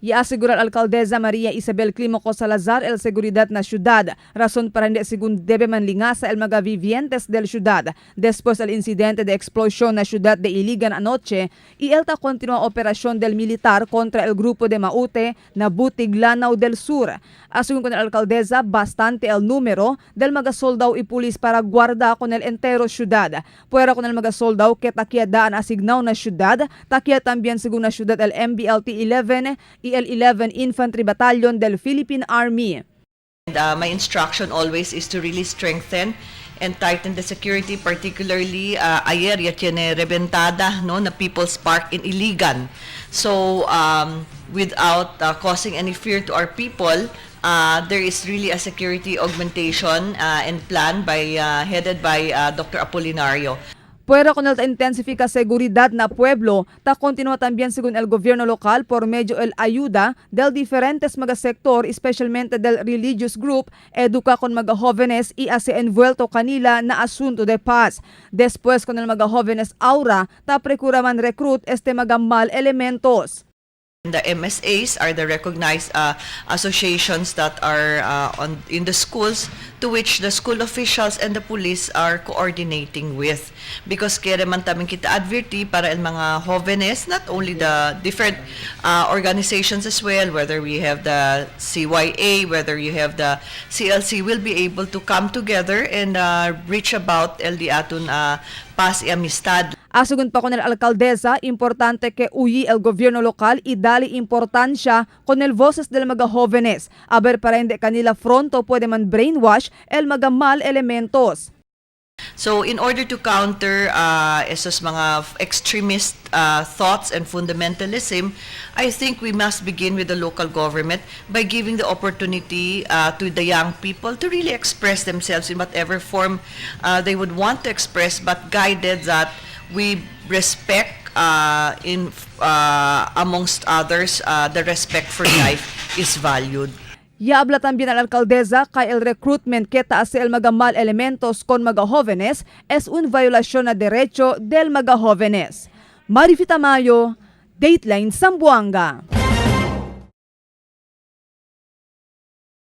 Y asegura la alcaldesa María Isabel Climoco Salazar el seguridad na ciudad, razón para hindi según debe manlingasa el mga vivientes del ciudad. Después del incidente de explosión na ciudad de Iligan anoche, y el ta continua operación del militar contra el grupo de Maute na Butig Lanao del Sur. Asungon con la alcaldesa, bastante el número del mga soldado y pulis para guarda con el entero ciudad. Puera con el mga soldado que takia daan asignaw na ciudad, takia también según na ciudad el MBLT-11 y el 11 Infantry Battalion del Philippine Army. My instruction always is to really strengthen and tighten the security, particularly ayer yun rebentada no na People's Park in Iligan. So without causing any fear to our people, there is really a security augmentation and plan by headed by Dr. Apolinario. Puera con el intensifica seguridad na pueblo, ta continua también según el gobierno local por medio el ayuda del diferentes mga sektor, especialmente del religious group, educa con mga jóvenes y hace envuelto kanila na asunto de paz. Después con el mga jóvenes aura, ta procura man recruit este mga mal elementos. The MSAs are the recognized associations that are in the schools, to which the school officials and the police are coordinating with. Because kaya man tamin kita adverti para el mga jóvenes, not only the different organizations as well, whether we have the CYA, whether you have the CLC, will be able to come together and reach about el di aton paz y amistad. Asugun pa con el alcaldesa, importante que uyi el gobierno local y dali importancia con el voces del mga jóvenes. Aber para hindi kanila fronto pwede man brainwash el mga mal elementos. So in order to counter esos mga extremist thoughts and fundamentalism, I think we must begin with the local government by giving the opportunity to the young people to really express themselves in whatever form they would want to express, but guided that we respect amongst others, the respect for life is valued. Ya habla también al alcaldesa kay el recruitment que hace el mga mal elementos con mga jóvenes es un violación na derecho del mga jóvenes. Marifita Mayo, Dateline Zamboanga.